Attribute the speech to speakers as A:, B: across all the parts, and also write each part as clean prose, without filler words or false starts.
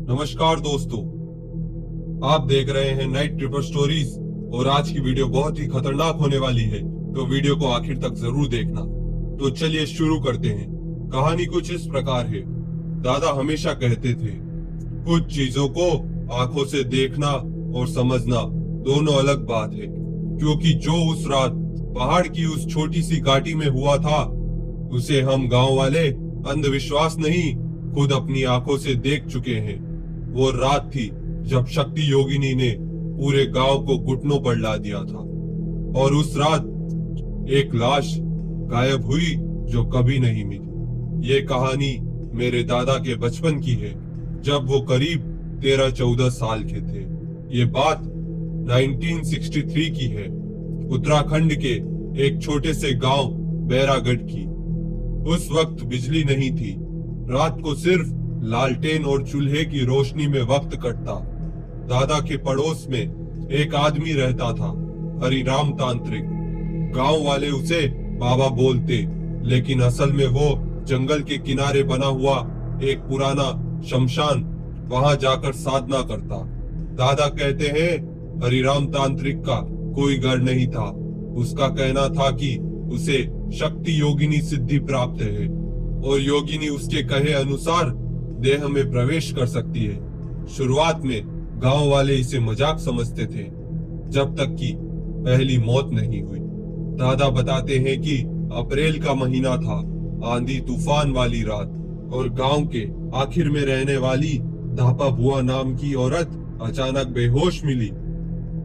A: नमस्कार दोस्तों, आप देख रहे हैं नाइट ट्रिपर स्टोरीज और आज की वीडियो बहुत ही खतरनाक होने वाली है, तो वीडियो को आखिर तक जरूर देखना। तो चलिए शुरू करते हैं। कहानी कुछ इस प्रकार है। दादा हमेशा कहते थे, कुछ चीजों को आंखों से देखना और समझना दोनों अलग बात है, क्योंकि जो उस रात पहाड़ की उस छोटी सी घाटी में हुआ था, उसे हम गांव वाले अंधविश्वास नहीं, खुद अपनी आंखों से देख चुके हैं। वो रात थी जब शक्ति योगिनी ने पूरे गांव को घुटनों पर ला दिया था, और उस रात एक लाश गायब हुई जो कभी नहीं मिली। ये कहानी मेरे दादा के बचपन की है, जब वो करीब 13-14 साल के थे। ये बात 1963 की है, उत्तराखंड के एक छोटे से गांव बैरागढ़ की। उस वक्त बिजली नहीं थी, रात को सिर्फ लालटेन और चूल्हे की रोशनी में वक्त कटता। दादा के पड़ोस में एक आदमी रहता था, हरिराम तांत्रिक। गांव वाले उसे बाबा बोलते, लेकिन असल में वो जंगल के किनारे बना हुआ एक पुराना शमशान, वहां जाकर साधना करता। दादा कहते हैं हरिराम तांत्रिक का कोई घर नहीं था। उसका कहना था कि उसे शक्ति योगिनी सिद्धि प्राप्त है और योगिनी उसके कहे अनुसार देह में प्रवेश कर सकती है। शुरुआत में गांव वाले इसे मजाक समझते थे, जब तक कि पहली मौत नहीं हुई। दादा बताते हैं कि अप्रैल का महीना था, आंधी तूफान वाली रात, और गांव के आखिर में रहने वाली धापा बुआ नाम की औरत अचानक बेहोश मिली।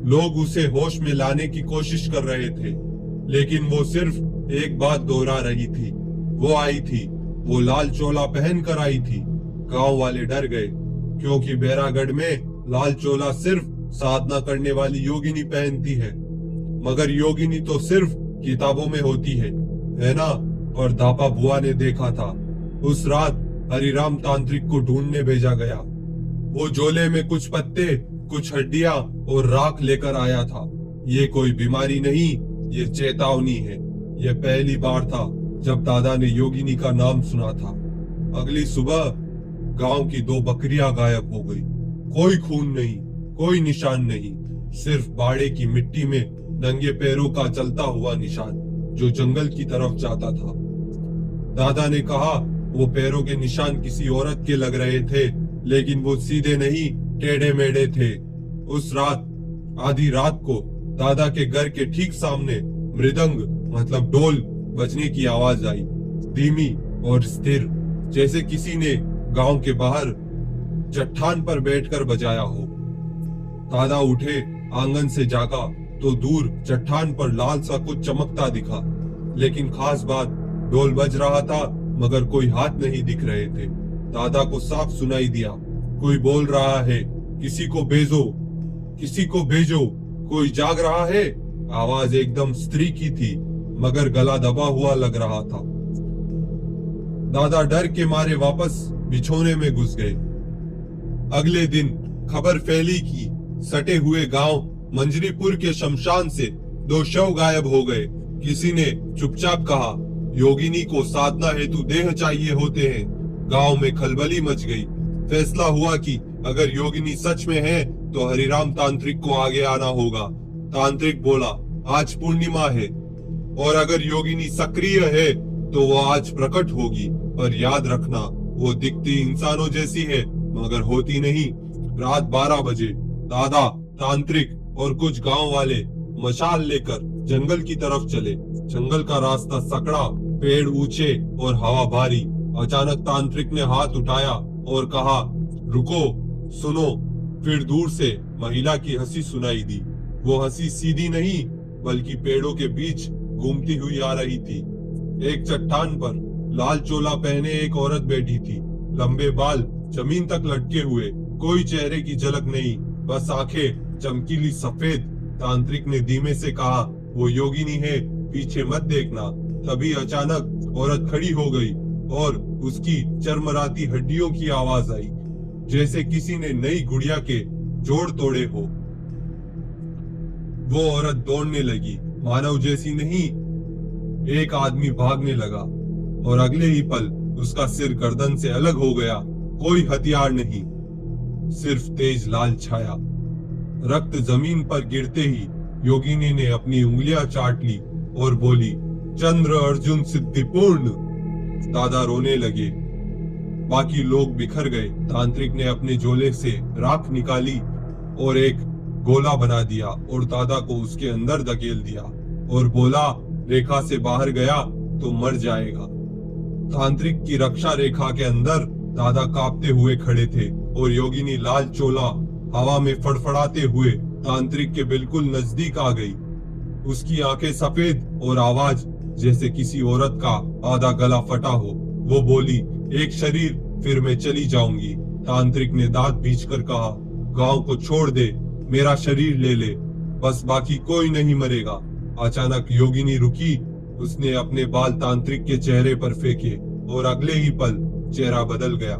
A: लोग उसे होश में लाने की कोशिश कर रहे थे, लेकिन वो सिर्फ एक बात दोहरा रही थी। वो आई थी, वो लाल चोला पहन कर आई थी। गांव वाले डर गए, क्योंकि बैरागढ़ में लाल चोला सिर्फ साधना करने वाली योगिनी पहनती है, मगर योगिनी तो सिर्फ किताबों में होती है ना। और धापा बुआ ने देखा था। उस रात हरिराम तांत्रिक को ढूंढने भेजा गया। वो झोले में कुछ पत्ते, कुछ हड्डियां और राख लेकर आया था। ये कोई बीमारी नहीं, ये चेतावनी है। ये पहली बार था जब दादा ने योगिनी का नाम सुना था। अगली सुबह गांव की 2 बकरियां गायब हो गई। कोई खून नहीं, कोई निशान नहीं, सिर्फ बाड़े की मिट्टी में नंगे पैरों का चलता हुआ निशान, जो जंगल की तरफ जाता था। दादा ने कहा वो पैरों के निशान किसी औरत के लग रहे थे, लेकिन वो सीधे नहीं, टेढ़े मेढ़े थे। उस रात आधी रात को दादा के घर के ठीक सामने मृदंग मतलब ढोल बजने की आवाज आई, धीमी और स्थिर, जैसे किसी ने गांव के बाहर चट्टान पर बैठकर बजाया हो। दादा उठे, आंगन से जागा तो दूर चट्टान पर लाल सा कुछ चमकता दिखा, लेकिन खास बात, ढोल बज रहा था मगर कोई हाथ नहीं दिख रहे थे। दादा को साफ सुनाई दिया, कोई बोल रहा है, किसी को भेजो, किसी को भेजो, कोई जाग रहा है। आवाज एकदम स्त्री की थी, मगर गला दबा हुआ लग रहा था। दादा डर के मारे वापस बिछोने में घुस गए। अगले दिन खबर फैली कि सटे हुए गांव मंजरीपुर के शमशान से 2 शव गायब हो गए। किसी ने चुपचाप कहा, योगिनी को साधना हेतु देह चाहिए होते हैं। गांव में खलबली मच गई। फैसला हुआ कि अगर योगिनी सच में है तो हरिराम तांत्रिक को आगे आना होगा। तांत्रिक बोला, आज पूर्णिमा है और अगर योगिनी सक्रिय है तो वो आज प्रकट होगी, पर याद रखना वो दिखती इंसानों जैसी है मगर होती नहीं। रात 12 बजे दादा, तांत्रिक और कुछ गांव वाले मशाल लेकर जंगल की तरफ चले। जंगल का रास्ता सकड़ा, पेड़ ऊंचे और हवा भारी। अचानक तांत्रिक ने हाथ उठाया और कहा, रुको, सुनो। फिर दूर से महिला की हंसी सुनाई दी। वो हंसी सीधी नहीं बल्कि पेड़ों के बीच घूमती हुई आ रही थी। एक चट्टान पर लाल चोला पहने एक औरत बैठी थी, लंबे बाल जमीन तक लटके हुए, कोई चेहरे की झलक नहीं, बस आंखें चमकीली सफेद। तांत्रिक ने धीमे से कहा, वो योगिनी है, पीछे मत देखना। तभी अचानक औरत खड़ी हो गई और उसकी चरमराती हड्डियों की आवाज आई, जैसे किसी ने नई गुड़िया के जोड़ तोड़े हो। वो औरत दौड़ने लगी, मानव जैसी नहीं, एक आदमी भागने लगा और अगले ही पल उसका सिर गर्दन से अलग हो गया। कोई हथियार नहीं, सिर्फ तेज लाल छाया। रक्त जमीन पर गिरते ही योगिनी ने अपनी उंगलियां चाट ली और बोली, चंद्र अर्जुन सिद्धिपूर्ण। दादा रोने लगे। बाकी लोग बिखर गए। तांत्रिक ने अपने झोले से राख निकाली और एक गोला बना दिया और दादा को उसके अंदर धकेल दिया और बोला, रेखा से बाहर गया तो मर जाएगा। तांत्रिक की रक्षा रेखा के अंदर दादा कांपते हुए खड़े थे और योगिनी लाल चोला हवा में फड़फड़ाते हुए तांत्रिक के बिल्कुल नजदीक आ गई। उसकी आंखें सफेद और आवाज जैसे किसी औरत का आधा गला फटा हो। वो बोली, एक शरीर फिर मैं चली जाऊंगी। तांत्रिक ने दांत भींचकर कहा, गांव को छोड़ दे, मेरा शरीर ले ले, बस बाकी कोई नहीं मरेगा। अचानक योगिनी रुकी। उसने अपने बाल तांत्रिक के चेहरे पर फेंके और अगले ही पल चेहरा बदल गया।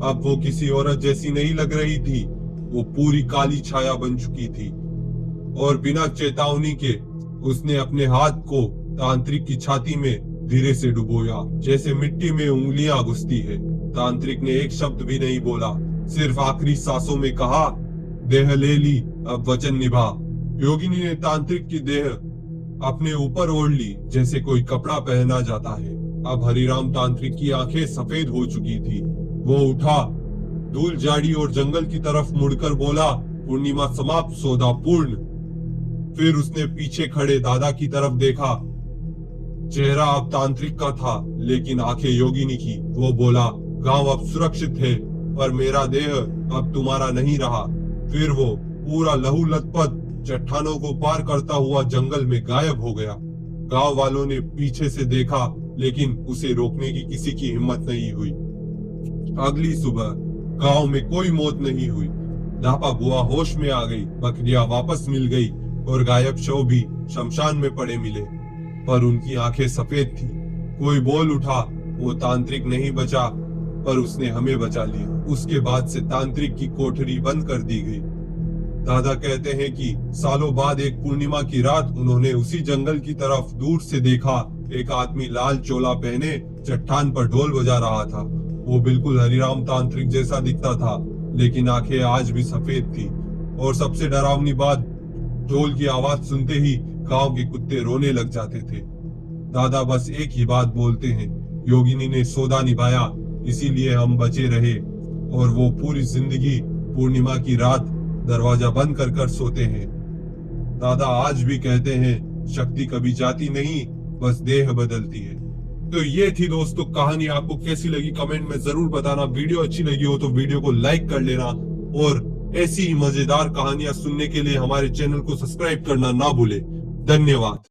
A: अब वो किसी औरत जैसी नहीं लग रही थी, वो पूरी काली छाया बन चुकी थी और बिना चेतावनी के उसने अपने हाथ को तांत्रिक की छाती में धीरे से डुबोया, जैसे मिट्टी में उंगलियां घुसती है। तांत्रिक ने एक शब्द भी नहीं बोला, सिर्फ आखिरी सांसों में कहा, देह ले ली, अब वचन निभा। योगिनी ने तांत्रिक की देह अपने ऊपर ओढ़ ली जैसे कोई कपड़ा पहना जाता है। अब हरिराम तांत्रिक की आंखें सफेद हो चुकी थी। वो उठा, धूल झाड़ी और जंगल की तरफ मुड़कर बोला, पूर्णिमा समाप्त, सौदा पूर्ण। फिर उसने पीछे खड़े दादा की तरफ देखा। चेहरा अब तांत्रिक का था लेकिन आंखें योगिनी की। वो बोला, गांव अब सुरक्षित है पर मेरा देह अब तुम्हारा नहीं रहा। फिर वो पूरा लहू लथपथ चट्टानों को पार करता हुआ जंगल में गायब हो गया। गांव वालों ने पीछे से देखा लेकिन उसे रोकने की किसी की हिम्मत नहीं हुई। अगली सुबह गांव में कोई मौत नहीं हुई। धापा बुआ होश में आ गई, बकरियां वापस मिल गई और गायब शव भी शमशान में पड़े मिले, पर उनकी आंखें सफेद थी। कोई बोल उठा, वो तांत्रिक नहीं बचा पर उसने हमें बचा लिया। उसके बाद से तांत्रिक की कोठरी बंद कर दी गई। दादा कहते हैं कि सालों बाद एक पूर्णिमा की रात उन्होंने उसी जंगल की तरफ दूर से देखा। एक आदमी लाल चोला पहने चट्टान पर ढोल बजा रहा था। वो बिल्कुल हरिराम तांत्रिक जैसा दिखता था लेकिन आंखें आज भी सफेद थी। और सबसे डरावनी बात, ढोल की आवाज सुनते ही गांव के कुत्ते रोने लग जाते थे। दादा बस एक ही बात बोलते हैं, योगिनी ने सौदा निभाया इसीलिए हम बचे रहे। और वो पूरी जिंदगी पूर्णिमा की रात दरवाजा बंद कर कर सोते हैं। दादा आज भी कहते हैं, शक्ति कभी जाती नहीं, बस देह बदलती है। तो ये थी दोस्तों कहानी। आपको कैसी लगी कमेंट में जरूर बताना। वीडियो अच्छी लगी हो तो वीडियो को लाइक कर लेना और ऐसी ही मजेदार कहानियां सुनने के लिए हमारे चैनल को सब्सक्राइब करना ना भूले। धन्यवाद।